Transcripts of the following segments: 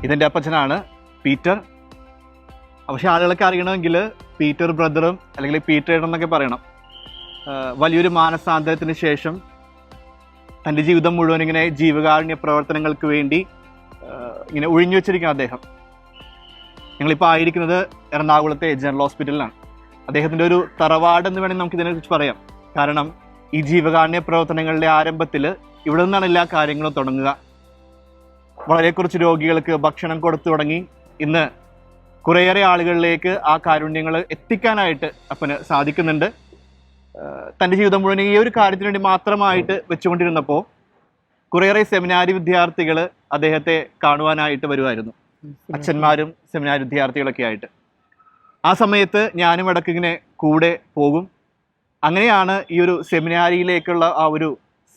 ഇതെൻ്റെ അപ്പച്ചനാണ് പീറ്റർ. പക്ഷെ ആളുകളൊക്കെ അറിയണമെങ്കിൽ പീറ്റർ ബ്രദറും അല്ലെങ്കിൽ പീറ്റർ ഏട്ടൻ എന്നൊക്കെ പറയണം. വലിയൊരു മാനസാന്തരത്തിന് ശേഷം തൻ്റെ ജീവിതം മുഴുവൻ ഇങ്ങനെ ജീവകാരുണ്യ പ്രവർത്തനങ്ങൾക്ക് വേണ്ടി ഇങ്ങനെ ഒഴിഞ്ഞു വെച്ചിരിക്കുകയാണ് അദ്ദേഹം. ഞങ്ങളിപ്പോൾ ആയിരിക്കുന്നത് എറണാകുളത്തെ ജനറൽ ഹോസ്പിറ്റലിലാണ്. അദ്ദേഹത്തിൻ്റെ ഒരു തറവാട് എന്ന് വേണമെങ്കിൽ നമുക്ക് ഇതിനെക്കുറിച്ച് പറയാം. കാരണം ഈ ജീവകാരുണ്യ പ്രവർത്തനങ്ങളുടെ ആരംഭത്തിൽ ഇവിടെ നിന്നാണ് എല്ലാ കാര്യങ്ങളും തുടങ്ങുക. വളരെ കുറച്ച് രോഗികൾക്ക് ഭക്ഷണം കൊടുത്തു തുടങ്ങി ഇന്ന് കുറേയേറെ ആളുകളിലേക്ക് ആ കാരുണ്യങ്ങൾ എത്തിക്കാനായിട്ട് അപ്പന് സാധിക്കുന്നുണ്ട്. തൻ്റെ ജീവിതം മുഴുവൻ ഈ ഒരു കാര്യത്തിന് വേണ്ടി മാത്രമായിട്ട് വെച്ചുകൊണ്ടിരുന്നപ്പോൾ കുറേയേറെ സെമിനാരി വിദ്യാർത്ഥികൾ അദ്ദേഹത്തെ കാണുവാനായിട്ട് വരുമായിരുന്നു. അച്ഛന്മാരും സെമിനാരി വിദ്യാർത്ഥികളൊക്കെ ആയിട്ട്. ആ സമയത്ത് ഞാനും ഇടയ്ക്ക് ഇങ്ങനെ കൂടെ പോകും. അങ്ങനെയാണ് ഈ ഒരു സെമിനാരിയിലേക്കുള്ള ആ ഒരു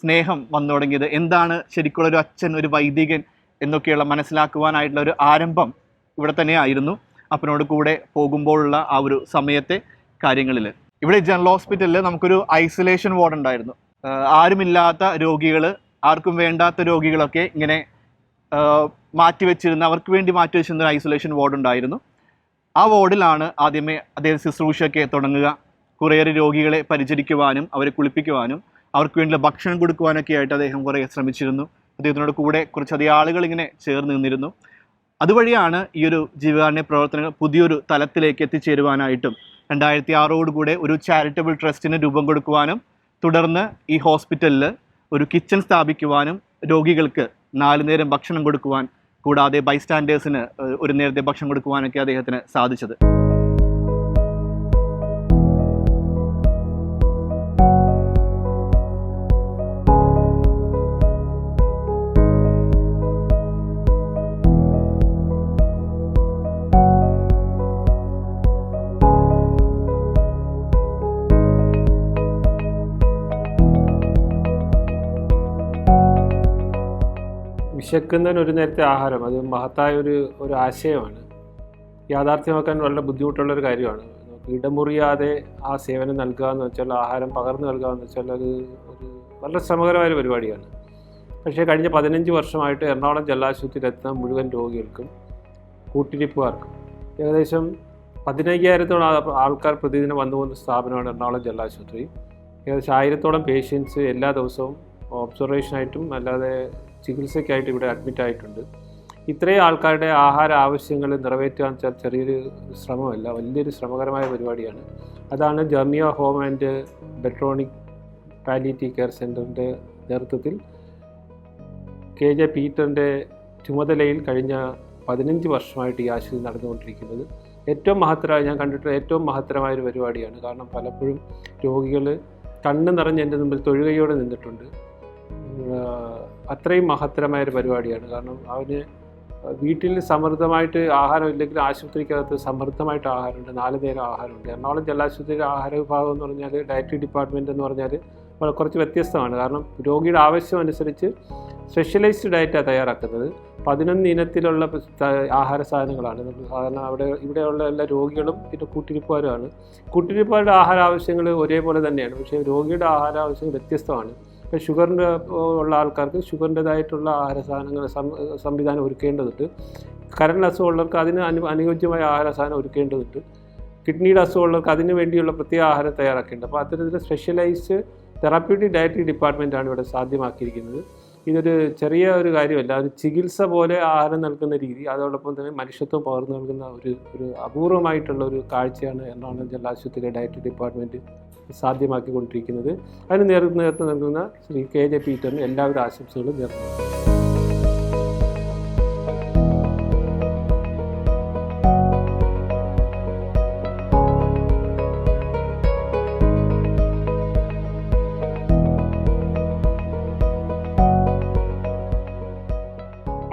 സ്നേഹം വന്നു തുടങ്ങിയത്. എന്താണ് ശരിക്കുള്ള ഒരു അച്ഛൻ, ഒരു വൈദികൻ എന്നൊക്കെയുള്ള മനസ്സിലാക്കുവാനായിട്ടുള്ള ഒരു ആരംഭം ഇവിടെ തന്നെയായിരുന്നു അപ്പനോട് കൂടെ പോകുമ്പോഴുള്ള ആ ഒരു സമയത്തെ കാര്യങ്ങളിൽ. ഇവിടെ ജനറൽ ഹോസ്പിറ്റലിൽ നമുക്കൊരു ഐസൊലേഷൻ വാർഡ് ഉണ്ടായിരുന്നു. ആരുമില്ലാത്ത രോഗികൾ, ആർക്കും വേണ്ടാത്ത രോഗികളൊക്കെ ഇങ്ങനെ അവർക്ക് വേണ്ടി മാറ്റിവെച്ചിരുന്ന ഒരു ഐസൊലേഷൻ വാർഡ് ഉണ്ടായിരുന്നു. ആ വാർഡിലാണ് ആദ്യമേ അദ്ദേഹം ശുശ്രൂഷയൊക്കെ തുടങ്ങുക. കുറേയേറെ രോഗികളെ പരിചരിക്കുവാനും അവരെ കുളിപ്പിക്കുവാനും അവർക്ക് വേണ്ടിയുള്ള ഭക്ഷണം കൊടുക്കുവാനൊക്കെ ആയിട്ട് അദ്ദേഹം കുറേ ശ്രമിച്ചിരുന്നു. അദ്ദേഹത്തിനോട് കൂടെ കുറച്ചധികം ആളുകൾ ഇങ്ങനെ ചേർന്ന് നിന്നിരുന്നു. അതുവഴിയാണ് ഈ ഒരു ജീവകാരുണ്യ പ്രവർത്തനങ്ങൾ പുതിയൊരു തലത്തിലേക്ക് എത്തിച്ചേരുവാനായിട്ടും 2006 കൂടെ ഒരു ചാരിറ്റബിൾ ട്രസ്റ്റിന് രൂപം കൊടുക്കുവാനും തുടർന്ന് ഈ ഹോസ്പിറ്റലിൽ ഒരു കിച്ചൺ സ്ഥാപിക്കുവാനും രോഗികൾക്ക് 4 നേരം ഭക്ഷണം കൊടുക്കുവാൻ കൂടാതെ ബൈസ്റ്റാൻഡേഴ്സിന് ഒരു നേരത്തെ ഭക്ഷണം കൊടുക്കുവാനൊക്കെ അദ്ദേഹത്തിന് സാധിച്ചത്. വിശക്കുന്നതിന് ഒരു നേരത്തെ ആഹാരം, അത് മഹത്തായ ഒരു ആശയമാണ്. യാഥാർത്ഥ്യമാക്കാൻ വളരെ ബുദ്ധിമുട്ടുള്ളൊരു കാര്യമാണ്. ഇടമുറിയാതെ ആ സേവനം നൽകുക എന്ന് വെച്ചാൽ, ആഹാരം പകർന്നു നൽകുക എന്ന് വെച്ചാൽ അത് ഒരു വളരെ ശ്രമകരമായ പരിപാടിയാണ്. പക്ഷേ കഴിഞ്ഞ 15 വർഷമായിട്ട് എറണാകുളം ജലാശുപത്രിയിലെത്തുന്ന മുഴുവൻ രോഗികൾക്കും കൂട്ടിരിപ്പുകാർക്കും ഏകദേശം 15,000-ഓളം ആൾക്കാർ പ്രതിദിനം വന്നു പോകുന്ന സ്ഥാപനമാണ് എറണാകുളം ജലാശുപത്രി. ഏകദേശം 1000-ഓളം പേഷ്യൻസ് എല്ലാ ദിവസവും ഒബ്സർവേഷനായിട്ടും അല്ലാതെ ചികിത്സയ്ക്കായിട്ട് ഇവിടെ അഡ്മിറ്റായിട്ടുണ്ട്. ഇത്രയും ആൾക്കാരുടെ ആഹാര ആവശ്യങ്ങൾ നിറവേറ്റുക എന്ന് വെച്ചാൽ ചെറിയൊരു ശ്രമമല്ല, വലിയൊരു ശ്രമകരമായ പരിപാടിയാണ്. അതാണ് ജാമിയ ഹോം ആൻഡ് ബെട്രോണിക് പാലിയേറ്റീവ് കെയർ സെൻ്ററിൻ്റെ നേതൃത്വത്തിൽ KJ പീറ്ററിൻ്റെ ചുമതലയിൽ കഴിഞ്ഞ 15 വർഷമായിട്ട് ഈ ആശുപത്രി നടന്നുകൊണ്ടിരിക്കുന്നത്. ഏറ്റവും മഹത്തരമായ, ഞാൻ കണ്ടിട്ടുള്ള ഏറ്റവും മഹത്തരമായൊരു പരിപാടിയാണ്. കാരണം പലപ്പോഴും രോഗികൾ കണ്ണ് നിറഞ്ഞ് എൻ്റെ മുമ്പിൽ തൊഴുകയോടെ നിന്നിട്ടുണ്ട്. അത്രയും മഹത്തരമായൊരു പരിപാടിയാണ്. കാരണം അവന് വീട്ടിൽ സമൃദ്ധമായിട്ട് ആഹാരം ഇല്ലെങ്കിൽ ആശുപത്രിക്കകത്ത് സമൃദ്ധമായിട്ട് ആഹാരമുണ്ട്, 4 നേരം ആഹാരമുണ്ട്. എറണാകുളം ജലാശുപത്രിയുടെ ആഹാര വിഭാഗം എന്ന് പറഞ്ഞാൽ, ഡയറ്ററി ഡിപ്പാർട്ട്മെൻറ്റ് എന്ന് പറഞ്ഞാൽ കുറച്ച് വ്യത്യസ്തമാണ്. കാരണം രോഗിയുടെ ആവശ്യം അനുസരിച്ച് സ്പെഷ്യലൈസ്ഡ് ഡയറ്റാണ് തയ്യാറാക്കുന്നത്. 11 ഇനത്തിലുള്ള ആഹാര സാധനങ്ങളാണ് സാധാരണ ഇവിടെയുള്ള എല്ലാ രോഗികളും പിന്നെ കൂട്ടിരിപ്പുകാരുമാണ്. കൂട്ടിരിപ്പുകാരുടെ ആഹാര ആവശ്യങ്ങൾ ഒരേപോലെ തന്നെയാണ്, പക്ഷേ രോഗിയുടെ ആഹാര ആവശ്യങ്ങൾ വ്യത്യസ്തമാണ്. ഇപ്പോൾ ഷുഗറിൻ്റെ ഉള്ള ആൾക്കാർക്ക് ഷുഗറിൻ്റെതായിട്ടുള്ള ആഹാര സാധനങ്ങൾ സംവിധാനം ഒരുക്കേണ്ടതുണ്ട്. കരളിന് അസുഖമുള്ളവർക്ക് അതിന് അനുയോജ്യമായ ആഹാര സാധനം ഒരുക്കേണ്ടതുണ്ട്. കിഡ്നിയുടെ അസുഖമുള്ളവർക്ക് അതിന് വേണ്ടിയുള്ള പ്രത്യേക ആഹാരം തയ്യാറാക്കേണ്ടത്. അപ്പോൾ അത്തരത്തിൽ സ്പെഷ്യലൈസ്ഡ് തെറാപ്യൂട്ടിക് ഡയറ്ററി ഡിപ്പാർട്ട്മെൻറ്റാണ് ഇവിടെ സാധ്യമാക്കിയിരിക്കുന്നത്. ഇതൊരു ചെറിയ ഒരു കാര്യമല്ല, ഒരു ചികിത്സ പോലെ ആഹാരം നൽകുന്ന രീതി, അതോടൊപ്പം തന്നെ മനുഷ്യത്വം പകർന്നു നൽകുന്ന ഒരു അപൂർവമായിട്ടുള്ള ഒരു കാഴ്ചയാണ് എറണാകുളം ജലാശുപത്രിയിലെ ഡയറ്ററി ഡിപ്പാർട്ട്മെൻറ്റ് സാധ്യമാക്കിക്കൊണ്ടിരിക്കുന്നത്. അതിന് നേതൃത്വം നൽകുന്ന ശ്രീ KJ പീറ്ററിന് എല്ലാവിധ ആശംസകളും നേർന്നു.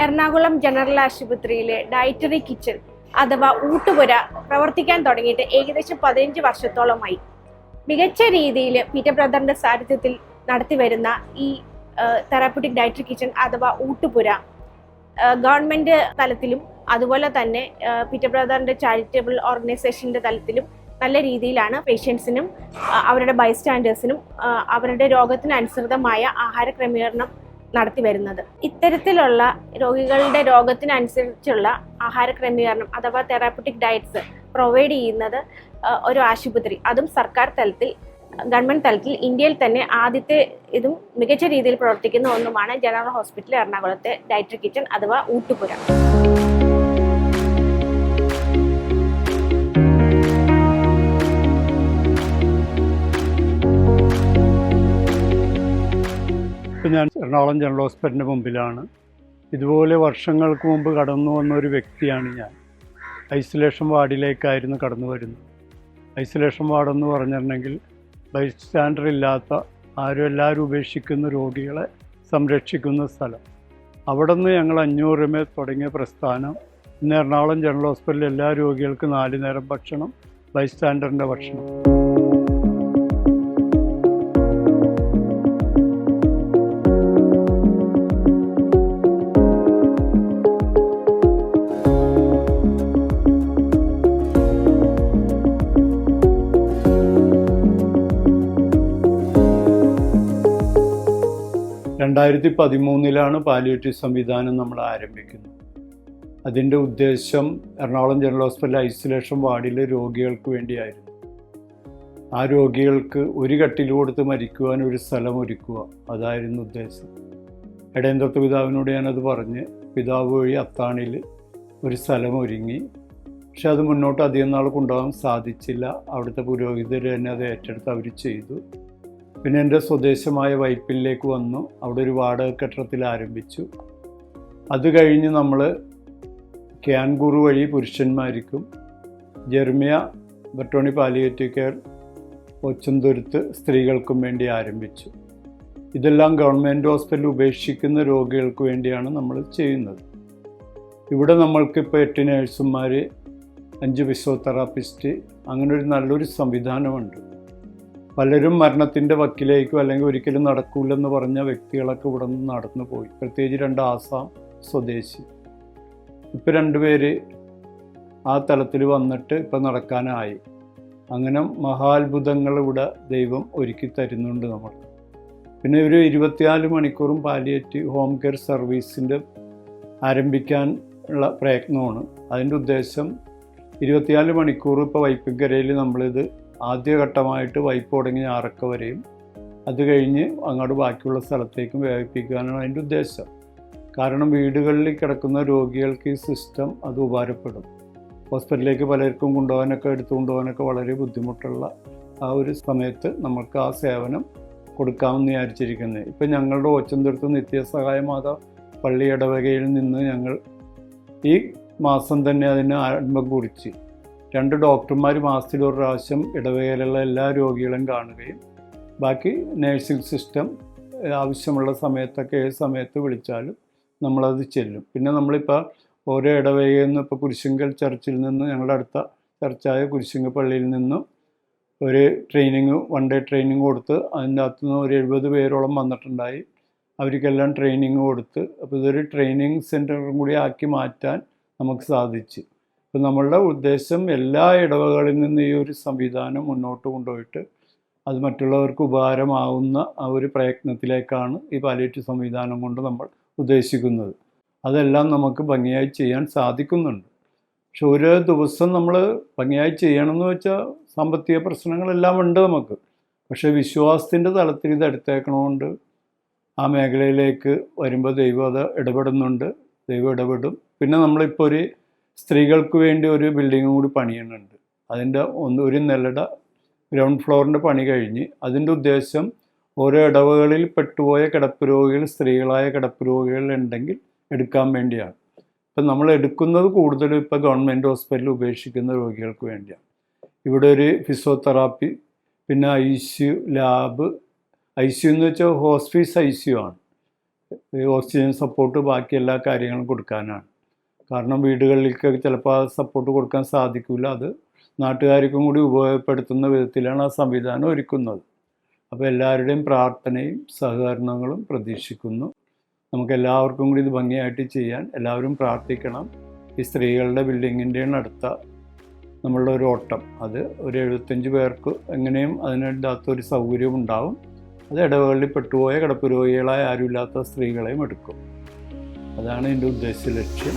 എറണാകുളം ജനറൽ ആശുപത്രിയിലെ ഡയറ്ററി കിച്ചൺ അഥവാ ഊട്ടുപുര പ്രവർത്തിക്കാൻ തുടങ്ങിയിട്ട് ഏകദേശം 15 വർഷത്തോളമായി. മികച്ച രീതിയിൽ പീറ്റർ ബ്രദറിന്റെ സാരഥ്യത്തിൽ നടത്തി വരുന്ന ഈ തെറാപ്യൂട്ടിക് ഡയറ്ററി കിച്ചൺ അഥവാ ഊട്ടുപുര ഗവൺമെന്റ് തലത്തിലും അതുപോലെ തന്നെ പീറ്റർ ബ്രദറിന്റെ ചാരിറ്റബിൾ ഓർഗനൈസേഷന്റെ തലത്തിലും നല്ല രീതിയിലാണ് പേഷ്യൻസിനും അവരുടെ ബൈസ്റ്റാൻഡേഴ്സിനും അവരുടെ രോഗത്തിന് അനുസൃതമായ ആഹാര ക്രമീകരണം നടത്തി വരുന്നത്. ഇത്തരത്തിലുള്ള രോഗികളുടെ രോഗത്തിനനുസരിച്ചുള്ള ആഹാര ക്രമീകരണം അഥവാ തെറാപ്യൂട്ടിക് ഡയറ്റ്സ് പ്രൊവൈഡ് ചെയ്യുന്നത് ഒരു ആശുപത്രി, അതും സർക്കാർ തലത്തിൽ, ഗവൺമെൻറ് തലത്തിൽ ഇന്ത്യയിൽ തന്നെ ആദ്യത്തെ ഇതും മികച്ച രീതിയിൽ പ്രവർത്തിക്കുന്ന ഒന്നുമാണ് ജനറൽ ഹോസ്പിറ്റൽ എറണാകുളത്തെ ഡയറ്ററി കിച്ചൺ അഥവാ ഊട്ടുപുര. ഇപ്പം ഞാൻ എറണാകുളം ജനറൽ ഹോസ്പിറ്റലിൻ്റെ മുമ്പിലാണ്. ഇതുപോലെ വർഷങ്ങൾക്ക് മുമ്പ് കടന്നു വന്ന ഒരു വ്യക്തിയാണ് ഞാൻ. ഐസൊലേഷൻ വാർഡിലേക്കായിരുന്നു കടന്നു വരുന്നത്. ഐസൊലേഷൻ വാർഡെന്ന് പറഞ്ഞിട്ടുണ്ടെങ്കിൽ ബൈസ്റ്റാൻഡർ ഇല്ലാത്ത എല്ലാവരും ഉപേക്ഷിക്കുന്ന രോഗികളെ സംരക്ഷിക്കുന്ന സ്ഥലം. അവിടെ നിന്ന് ഞങ്ങൾ 500 രൂപ തുടങ്ങിയ പ്രസ്ഥാനം ഇന്ന് എറണാകുളം ജനറൽ ഹോസ്പിറ്റലിൽ എല്ലാ രോഗികൾക്കും 4 നേരം ഭക്ഷണം, ബൈസ്റ്റാൻഡറിൻ്റെ ഭക്ഷണം. രണ്ടായിരത്തി 2013 പാലിയേറ്റീവ് സംവിധാനം നമ്മൾ ആരംഭിക്കുന്നത്. അതിൻ്റെ ഉദ്ദേശം എറണാകുളം ജനറൽ ഹോസ്പിറ്റൽ ഐസൊലേഷൻ വാർഡിലെ രോഗികൾക്ക് വേണ്ടിയായിരുന്നു. ആ രോഗികൾക്ക് ഒരു കട്ടിൽ കൊടുത്ത് മരിക്കുവാൻ ഒരു സ്ഥലം ഒരുക്കുക, അതായിരുന്നു ഉദ്ദേശം. ഇടയന്തത്ത് പിതാവിനോട് ഞാനത് പറഞ്ഞ് പിതാവ് വഴി അത്താണിയിൽ ഒരു സ്ഥലം ഒരുങ്ങി. പക്ഷെ അത് മുന്നോട്ട് അധികം നാൾ കൊണ്ടുപോകാൻ സാധിച്ചില്ല. അവിടുത്തെ പുരോഹിതർ തന്നെ അത് ഏറ്റെടുത്ത് അവർ ചെയ്തു. പിന്നെ എൻ്റെ സ്വദേശമായ വൈപ്പിലേക്ക് വന്നു. അവിടെ ഒരു വാടക കെട്ടിടത്തിൽ ആരംഭിച്ചു. അത് കഴിഞ്ഞ് നമ്മൾ ക്യാൻഗൂർ വഴി പുരുഷന്മാർക്കും ജെർമിയ ബട്ടോണി പാലിയേറ്റീവ് കെയർ ഒച്ചന്തുരുത്ത് സ്ത്രീകൾക്കും വേണ്ടി ആരംഭിച്ചു. ഇതെല്ലാം ഗവൺമെൻറ് ഹോസ്പിറ്റൽ ഉപേക്ഷിക്കുന്ന രോഗികൾക്ക് വേണ്ടിയാണ് നമ്മൾ ചെയ്യുന്നത്. ഇവിടെ നമ്മൾക്കിപ്പോൾ 8 നേഴ്സുമാർ, 5 ഫിസിയോതെറാപ്പിസ്റ്റ്, അങ്ങനെ ഒരു നല്ലൊരു സംവിധാനമുണ്ട്. പലരും മരണത്തിൻ്റെ വക്കിലേക്കോ അല്ലെങ്കിൽ ഒരിക്കലും നടക്കൂലെന്ന് പറഞ്ഞ വ്യക്തികളൊക്കെ ഇവിടെ നിന്ന് നടന്നു പോയി. പ്രത്യേകിച്ച് 2 ആസാം സ്വദേശി. ഇപ്പോൾ 2 പേര് ആ തലത്തിൽ വന്നിട്ട് ഇപ്പം നടക്കാനായി. അങ്ങനെ മഹാത്ഭുതങ്ങൾ ഇവിടെ ദൈവം ഒരുക്കി തരുന്നുണ്ട് നമ്മൾ. പിന്നെ ഒരു 24 മണിക്കൂറും പാലിയേറ്റീവ് ഹോം കെയർ സർവീസിൻ്റെ ആരംഭിക്കാനുള്ള പ്രയത്നമാണ്. അതിൻ്റെ ഉദ്ദേശം 24 മണിക്കൂർ ഇപ്പോൾ വൈപ്പിക്കരയിൽ നമ്മളിത് ആദ്യഘട്ടമായിട്ട് വൈപ്പ് തുടങ്ങി ഞാറക്ക വരെയും അത് കഴിഞ്ഞ് അങ്ങോട്ട് ബാക്കിയുള്ള സ്ഥലത്തേക്കും വ്യാപിപ്പിക്കാനാണ് അതിൻ്റെ ഉദ്ദേശം. കാരണം വീടുകളിൽ കിടക്കുന്ന രോഗികൾക്ക് ഈ സിസ്റ്റം അത് ഉപകാരപ്പെടും. ഹോസ്പിറ്റലിലേക്ക് പലർക്കും എടുത്തു കൊണ്ടുപോകാനൊക്കെ വളരെ ബുദ്ധിമുട്ടുള്ള ആ ഒരു സമയത്ത് നമുക്ക് ആ സേവനം കൊടുക്കാമെന്ന് വിചാരിച്ചിരിക്കുന്നത്. ഇപ്പം ഞങ്ങളുടെ ഓച്ചന്തുരുത്ത് നിത്യസഹായ മാതാ പള്ളി ഇടവകയിൽ നിന്ന് ഞങ്ങൾ ഈ മാസം തന്നെ അതിന് ആരംഭം കുറിച്ച് 2 ഡോക്ടർമാർ മാസത്തിൽ 1 പ്രാവശ്യം ഇടവകയിലുള്ള എല്ലാ രോഗികളും കാണുകയും ബാക്കി നേഴ്സിംഗ് സിസ്റ്റം ആവശ്യമുള്ള സമയത്തൊക്കെ ഏത് സമയത്ത് വിളിച്ചാലും നമ്മളത് ചെല്ലും. പിന്നെ നമ്മളിപ്പോൾ ഓരോ ഇടവകയിൽ നിന്ന് ഇപ്പോൾ കുരിശിങ്കൽ ചർച്ചിൽ നിന്ന് ഞങ്ങളുടെ അടുത്ത ചർച്ചായ കുരിശിങ്കൽ പള്ളിയിൽ നിന്നും ഒരു ട്രെയിനിങ് 1 ഡേ ട്രെയിനിങ് കൊടുത്ത് അതിൻ്റെ അകത്തുനിന്ന് ഒരു 70 പേരോളം വന്നിട്ടുണ്ടായി. അവർക്കെല്ലാം ട്രെയിനിങ് കൊടുത്ത് അപ്പോൾ ഇതൊരു ട്രെയിനിങ് സെൻറ്ററും കൂടി ആക്കി മാറ്റാൻ നമുക്ക് സാധിച്ചു. ഇപ്പം നമ്മളുടെ ഉദ്ദേശം എല്ലാ ഇടവകളിൽ നിന്ന് ഈ ഒരു സംവിധാനം മുന്നോട്ട് കൊണ്ടുപോയിട്ട് അത് മറ്റുള്ളവർക്ക് ഉപകാരമാവുന്ന ആ ഒരു പ്രയത്നത്തിലേക്കാണ് ഈ പാലിയേറ്റീവ് സംവിധാനം കൊണ്ട് നമ്മൾ ഉദ്ദേശിക്കുന്നത്. അതെല്ലാം നമുക്ക് ഭംഗിയായി ചെയ്യാൻ സാധിക്കുന്നുണ്ട്. പക്ഷെ ഒരു ദിവസം നമ്മൾ ഭംഗിയായി ചെയ്യണമെന്ന് വെച്ചാൽ സാമ്പത്തിക പ്രശ്നങ്ങളെല്ലാം ഉണ്ട് നമുക്ക്. പക്ഷേ വിശ്വാസത്തിൻ്റെ തലത്തിൽ ഇത് എടുത്തേക്കണമുണ്ട്. ആ മേഖലയിലേക്ക് വരുമ്പോൾ ദൈവം അത് ഇടപെടുന്നുണ്ട്, ദൈവം ഇടപെടും. പിന്നെ നമ്മളിപ്പോൾ ഒരു സ്ത്രീകൾക്ക് വേണ്ടി ഒരു ബിൽഡിങ്ങും കൂടി പണിയുന്നുണ്ട്. അതിൻ്റെ ഒരു നിലയുടെ ഗ്രൗണ്ട് ഫ്ലോറിൻ്റെ പണി കഴിഞ്ഞ് അതിൻ്റെ ഉദ്ദേശം ഓരോ ഇടവകളിൽ പെട്ടുപോയ കിടപ്പ് രോഗികൾ, സ്ത്രീകളായ കിടപ്പ് രോഗികൾ ഉണ്ടെങ്കിൽ എടുക്കാൻ വേണ്ടിയാണ്. ഇപ്പം നമ്മൾ എടുക്കുന്നത് കൂടുതലും ഇപ്പോൾ ഗവൺമെൻറ് ഹോസ്പിറ്റലിൽ ഉപേക്ഷിക്കുന്ന രോഗികൾക്ക് വേണ്ടിയാണ്. ഇവിടെ ഒരു ഫിസിയോതെറാപ്പി, പിന്നെ ICU ലാബ്. ICU എന്ന് വെച്ചാൽ ഹോസ്പീസ് ICU ആണ്. ഓക്സിജൻ സപ്പോർട്ട് ബാക്കി എല്ലാ കാര്യങ്ങളും കൊടുക്കാനാണ്. കാരണം വീടുകളിലേക്ക് ചിലപ്പോൾ ആ സപ്പോർട്ട് കൊടുക്കാൻ സാധിക്കില്ല. അത് നാട്ടുകാർക്കും കൂടി ഉപയോഗപ്പെടുത്തുന്ന വിധത്തിലാണ് ആ സംവിധാനം ഒരുക്കുന്നത്. അപ്പോൾ എല്ലാവരുടെയും പ്രാർത്ഥനയും സഹകരണങ്ങളും പ്രതീക്ഷിക്കുന്നു. നമുക്ക് എല്ലാവർക്കും കൂടി ഇത് ഭംഗിയായിട്ട് ചെയ്യാൻ എല്ലാവരും പ്രാർത്ഥിക്കണം. ഈ സ്ത്രീകളുടെ ബിൽഡിങ്ങിൻ്റെ അടുത്ത നമ്മളുടെ ഒരു ഓട്ടം, അത് ഒരു 75 പേർക്ക് എങ്ങനെയും അതിനകത്തൊരു സൗകര്യം ഉണ്ടാവും. അത് ഇടവകളിൽ പെട്ടുപോയ കിടപ്പ് രോഗികളായ ആരുമില്ലാത്ത സ്ത്രീകളെയും എടുക്കും. അതാണ് എൻ്റെ ഉദ്ദേശ ലക്ഷ്യം.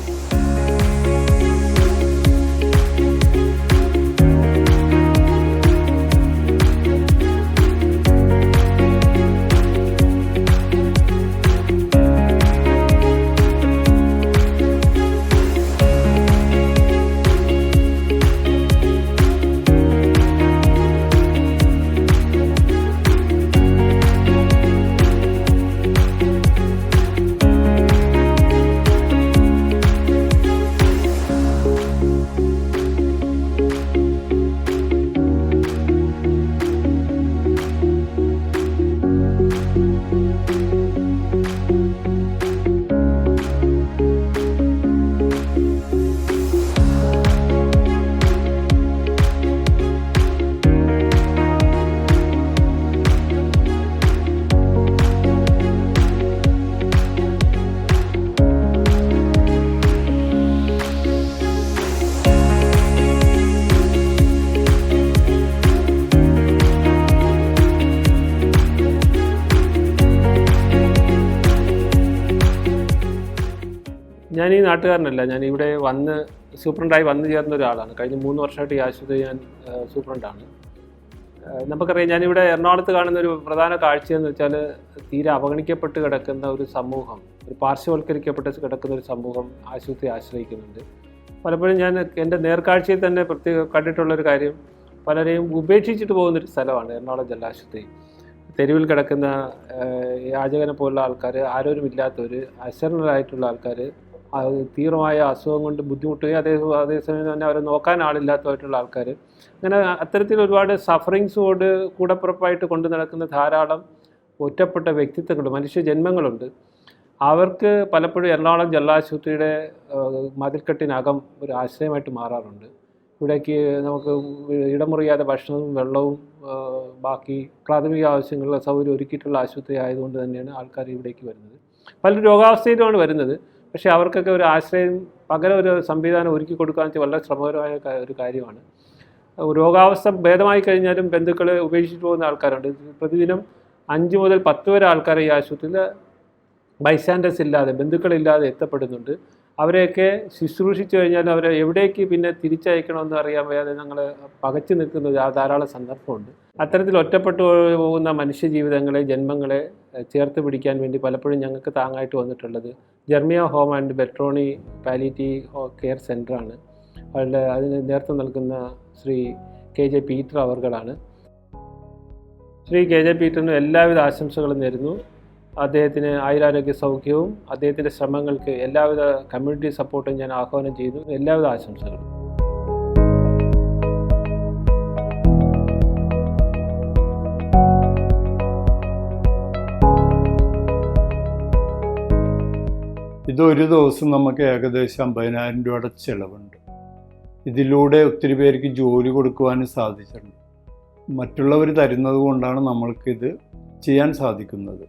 ഞാൻ ഈ നാട്ടുകാരനല്ല, ഞാൻ ഇവിടെ സൂപ്രണ്ടായി വന്നു ചേർന്ന ഒരാളാണ്. കഴിഞ്ഞ 3 വർഷമായിട്ട് ഈ ആശുപത്രി ഞാൻ സൂപ്രണ്ടാണ്. നമുക്കറിയാം, ഞാനിവിടെ എറണാകുളത്ത് കാണുന്ന ഒരു പ്രധാന കാഴ്ചയെന്ന് വെച്ചാൽ തീരെ അവഗണിക്കപ്പെട്ട് കിടക്കുന്ന ഒരു സമൂഹം, ഒരു പാർശ്വവൽക്കരിക്കപ്പെട്ട് കിടക്കുന്ന ഒരു സമൂഹം ആശുപത്രി ആശ്രയിക്കുന്നുണ്ട്. പലപ്പോഴും ഞാൻ എൻ്റെ നേർക്കാഴ്ചയിൽ തന്നെ കണ്ടിട്ടുള്ളൊരു കാര്യം, പലരെയും ഉപേക്ഷിച്ചിട്ട് പോകുന്നൊരു സ്ഥലമാണ് എറണാകുളം ജില്ലാ ആശുപത്രി. തെരുവിൽ കിടക്കുന്ന യാചകനെ പോലുള്ള ആൾക്കാർ, ആരോരുമില്ലാത്തവർ, അശരണരായിട്ടുള്ള ആൾക്കാർ, തീവ്രമായ അസുഖം കൊണ്ട് ബുദ്ധിമുട്ടുകയും അതേസമയം തന്നെ അവരെ നോക്കാൻ ആളില്ലാത്തതായിട്ടുള്ള ആൾക്കാർ, അങ്ങനെ അത്തരത്തിൽ ഒരുപാട് സഫറിങ്സ് കൊണ്ട് കൂടപ്പുറപ്പായിട്ട് കൊണ്ടു നടക്കുന്ന ധാരാളം ഒറ്റപ്പെട്ട വ്യക്തിത്വങ്ങൾ, മനുഷ്യ ജന്മങ്ങളുണ്ട്. അവർക്ക് പലപ്പോഴും എറണാകുളം ജില്ലാ ആശുപത്രിയുടെ മതിൽക്കെട്ടിനകം ഒരു ആശ്രയമായിട്ട് മാറാറുണ്ട്. ഇവിടേക്ക് നമുക്ക് ഇടമുറിയാതെ ഭക്ഷണവും വെള്ളവും ബാക്കി പ്രാഥമിക ആവശ്യങ്ങളുള്ള സൗകര്യം ഒരുക്കിയിട്ടുള്ള ആശുപത്രി ആയതുകൊണ്ട് തന്നെയാണ് ആൾക്കാർ ഇവിടേക്ക് വരുന്നത്. പല രോഗാവസ്ഥയിലുമാണ് വരുന്നത്. പക്ഷേ അവർക്കൊക്കെ ഒരു ആശ്രയം, പകരം ഒരു സംവിധാനം ഒരുക്കി കൊടുക്കുകയെന്ന് വെച്ചാൽ വളരെ ശ്രമകരമായ ഒരു കാര്യമാണ്. രോഗാവസ്ഥ ഭേദമായി കഴിഞ്ഞാലും ബന്ധുക്കളെ ഉപേക്ഷിച്ച് പോകുന്ന ആൾക്കാരുണ്ട്. പ്രതിദിനം 5 മുതൽ 10 വരെ ആൾക്കാരെ ഈ ആശുപത്രിയിൽ ബൈസ്റ്റാൻഡേഴ്സ് ഇല്ലാതെ, ബന്ധുക്കളില്ലാതെ എത്തപ്പെടുന്നുണ്ട്. അവരെയൊക്കെ ശുശ്രൂഷിച്ചു കഴിഞ്ഞാൽ അവരെ എവിടേക്ക് പിന്നെ തിരിച്ചയക്കണമെന്ന് അറിയാൻ വയ്യാതെ ഞങ്ങൾ പകച്ചു നിൽക്കുന്ന ധാരാളം സന്ദർഭമുണ്ട്. അത്തരത്തിൽ ഒറ്റപ്പെട്ടു പോകുന്ന മനുഷ്യജീവിതങ്ങളെ, ജന്മങ്ങളെ ചേർത്ത് പിടിക്കാൻ വേണ്ടി പലപ്പോഴും ഞങ്ങൾക്ക് താങ്ങായിട്ട് വന്നിട്ടുള്ളത് ജർമിയ ഹോം ആൻഡ് ബെട്രോണി പാലിയേറ്റീവ് കെയർ സെൻ്ററാണ്. അതിന് നേതൃത്വം നൽകുന്ന ശ്രീ KJ പീറ്റർ അവർകളാണ്. ശ്രീ KJ പീറ്ററിന് എല്ലാവിധ ആശംസകളും നേരുന്നു. അദ്ദേഹത്തിന് ആയുരാരോഗ്യ സൗഖ്യവും അദ്ദേഹത്തിൻ്റെ ശ്രമങ്ങൾക്ക് എല്ലാവിധ കമ്മ്യൂണിറ്റി സപ്പോർട്ടും ഞാൻ ആഹ്വാനം ചെയ്യുന്നു. എല്ലാവിധ ആശംസകളും. ഇതൊരു ദിവസം നമുക്ക് ഏകദേശം 50,000 രൂപയുടെ ചിലവുണ്ട്. ഇതിലൂടെ ഒത്തിരി പേർക്ക് ജോലി കൊടുക്കുവാനും സാധിച്ചിട്ടുണ്ട്. മറ്റുള്ളവർ തരുന്നത് കൊണ്ടാണ് നമ്മൾക്കിത് ചെയ്യാൻ സാധിക്കുന്നത്.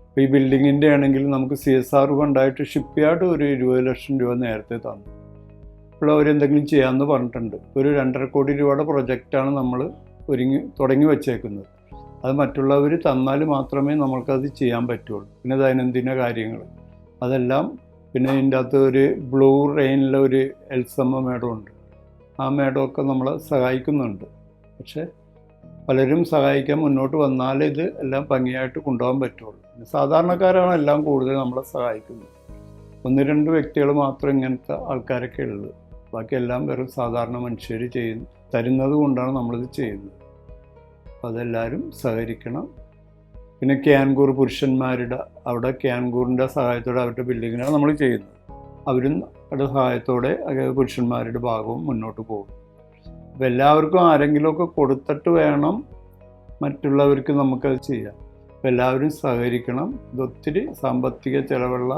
ഇപ്പോൾ ഈ ബിൽഡിങ്ങിൻ്റെ ആണെങ്കിൽ നമുക്ക് CSR ഫണ്ടായിട്ട് ഷിപ്പ് യാർഡ് ഒരു 20 ലക്ഷം രൂപ നേരത്തെ തന്നു. ഇപ്പോൾ അവരെന്തെങ്കിലും ചെയ്യാമെന്ന് പറഞ്ഞിട്ടുണ്ട്. ഒരു 2.5 കോടി രൂപയുടെ പ്രൊജക്റ്റാണ് നമ്മൾ തുടങ്ങി വച്ചേക്കുന്നത്. അത് മറ്റുള്ളവർ തന്നാൽ മാത്രമേ നമ്മൾക്കത് ചെയ്യാൻ പറ്റുള്ളൂ. പിന്നെ ദൈനംദിന കാര്യങ്ങൾ അതെല്ലാം, പിന്നെ ഇതിൻ്റെ അകത്ത് ഒരു ബ്ലൂ റെയിനിലെ ഒരു എൽസമ്മ മേഡമുണ്ട്. ആ മേഡമൊക്കെ നമ്മളെ സഹായിക്കുന്നുണ്ട്. പക്ഷേ പലരും സഹായിക്കാൻ മുന്നോട്ട് വന്നാലേ ഇത് എല്ലാം ഭംഗിയായിട്ട് കൊണ്ടുപോകാൻ പറ്റുള്ളൂ. സാധാരണക്കാരാണ് എല്ലാം കൂടുതൽ നമ്മളെ സഹായിക്കുന്നത്. 1-2 വ്യക്തികൾ മാത്രം ഇങ്ങനത്തെ ആൾക്കാരൊക്കെ ഉള്ളത്. ബാക്കിയെല്ലാം വെറും സാധാരണ മനുഷ്യർ തരുന്നത് കൊണ്ടാണ് നമ്മളിത് ചെയ്യുന്നത്. അപ്പോൾ അതെല്ലാവരും സഹകരിക്കണം. പിന്നെ ക്യാൻകൂർ പുരുഷന്മാരുടെ അവിടെ ക്യാൻകൂറിൻ്റെ സഹായത്തോടെ അവരുടെ ബിൽഡിങ്ങിനാണ് നമ്മൾ ചെയ്യുന്നത്. അവരും അവരുടെ സഹായത്തോടെ പുരുഷന്മാരുടെ ഭാഗവും മുന്നോട്ട് പോകും. അപ്പോൾ എല്ലാവർക്കും ആരെങ്കിലുമൊക്കെ കൊടുത്തിട്ട് വേണം മറ്റുള്ളവർക്ക് നമുക്കത് ചെയ്യാം. അപ്പോൾ എല്ലാവരും സഹകരിക്കണം. ഇതൊത്തിരി സാമ്പത്തിക ചിലവുള്ള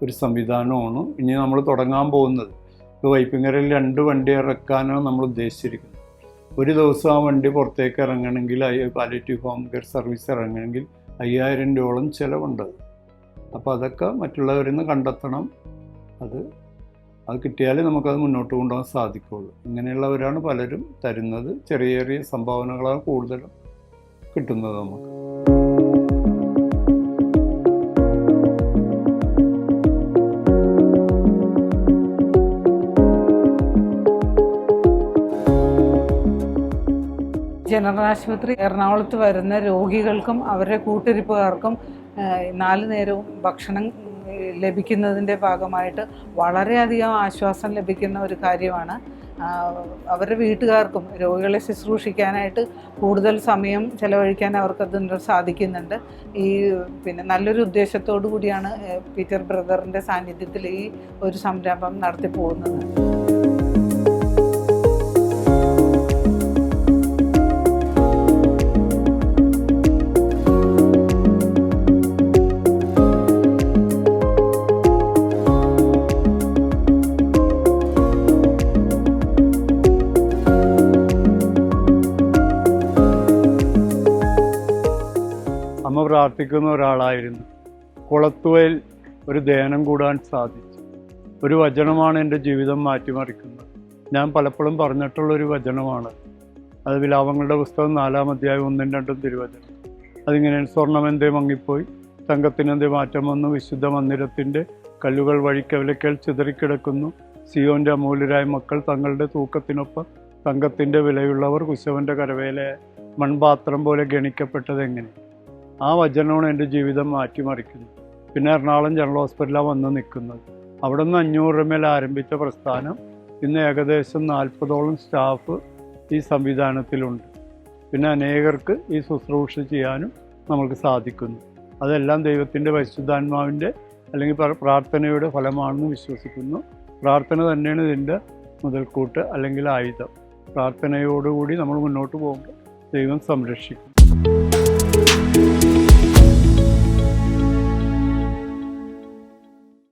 ഒരു സംവിധാനമാണ് ഇനി നമ്മൾ തുടങ്ങാൻ പോകുന്നത്. ഇപ്പോൾ വൈപ്പിങ്ങരയിൽ 2 വണ്ടി ഇറക്കാനാണ് നമ്മൾ ഉദ്ദേശിച്ചിരിക്കുന്നത്. ഒരു ദിവസം ആ വണ്ടി പുറത്തേക്ക് ഇറങ്ങണമെങ്കിൽ, പാലിയേറ്റീവ് ഹോം കെയർ സർവീസ് ഇറങ്ങണമെങ്കിൽ 5,000 രൂപയോളം ചിലവുണ്ട്. അപ്പോൾ അതൊക്കെ മറ്റുള്ളവരിൽ നിന്ന് കണ്ടെത്തണം. അത് കിട്ടിയാലേ നമുക്കത് മുന്നോട്ട് കൊണ്ടുപോകാൻ സാധിക്കുകയുള്ളൂ. ഇങ്ങനെയുള്ളവരാണ് പലരും തരുന്നത്. ചെറിയ ചെറിയ സംഭാവനകളാണ് കൂടുതലും കിട്ടുന്നത് നമുക്ക്. ജനറൽ ആശുപത്രി എറണാകുളത്ത് വരുന്ന രോഗികൾക്കും അവരുടെ കൂട്ടിരിപ്പുകാർക്കും 4 നേരവും ഭക്ഷണം ലഭിക്കുന്നതിൻ്റെ ഭാഗമായിട്ട് വളരെയധികം ആശ്വാസം ലഭിക്കുന്ന ഒരു കാര്യമാണ്. അവരുടെ വീട്ടുകാർക്കും രോഗികളെ ശുശ്രൂഷിക്കാനായിട്ട് കൂടുതൽ സമയം ചെലവഴിക്കാൻ അവർക്കത് സാധിക്കുന്നുണ്ട്. പിന്നെ നല്ലൊരു ഉദ്ദേശത്തോടു കൂടിയാണ് പീറ്റർ ബ്രദറിൻ്റെ സാന്നിധ്യത്തിൽ ഈ ഒരു സംരംഭം നടത്തി പോകുന്നത്. അമ്മ പ്രാർത്ഥിക്കുന്ന ഒരാളായിരുന്നു. കുളത്തുവയിൽ ഒരു ധ്യാനം കൂടാൻ സാധിച്ചു. ഒരു വചനമാണ് എൻ്റെ ജീവിതം മാറ്റിമറിക്കുന്നത്. ഞാൻ പലപ്പോഴും പറഞ്ഞിട്ടുള്ളൊരു വചനമാണ്. അത് വിലാപങ്ങളുടെ പുസ്തകം 4-ാം അധ്യായം 1-2 തിരുവചനം. അതിങ്ങനെ: സ്വർണ്ണമെന്തേ മങ്ങിപ്പോയി, തങ്കത്തിനെന്തേ മാറ്റം വന്നു, വിശുദ്ധ മന്ദിരത്തിൻ്റെ കല്ലുകൾ വഴിക്കവലക്കൽ ചിതറിക്കിടക്കുന്നു, സിയോൻ്റെ അമൂല്യരായ മക്കൾ തങ്ങളുടെ തൂക്കത്തിനൊപ്പം തങ്കത്തിൻ്റെ വിലയുള്ളവർ കുശവൻ്റെ കരവേല മൺപാത്രം പോലെ ഗണിക്കപ്പെട്ടതെങ്ങനെ. ആ വചനമാണ് എൻ്റെ ജീവിതം മാറ്റിമറിക്കുന്നത്. പിന്നെ എറണാകുളം ജനറൽ ഹോസ്പിറ്റലാണ് വന്ന് നിൽക്കുന്നത്. അവിടെ നിന്ന് 500 മേൽ ആരംഭിച്ച പ്രസ്ഥാനം ഇന്ന് ഏകദേശം 40ഓളം സ്റ്റാഫ് ഈ സംവിധാനത്തിലുണ്ട്. പിന്നെ അനേകർക്ക് ഈ ശുശ്രൂഷ ചെയ്യാനും നമുക്ക് സാധിക്കുന്നു. അതെല്ലാം ദൈവത്തിൻ്റെ പരിശുദ്ധാത്മാവിൻ്റെ അല്ലെങ്കിൽ പ്രാർത്ഥനയുടെ ഫലമാണെന്ന് വിശ്വസിക്കുന്നു. പ്രാർത്ഥന തന്നെയാണ് ഇതിൻ്റെ മുതൽക്കൂട്ട് അല്ലെങ്കിൽ ആയുധം. പ്രാർത്ഥനയോടുകൂടി നമ്മൾ മുന്നോട്ട് പോകുമ്പോൾ ദൈവം സംരക്ഷിക്കും.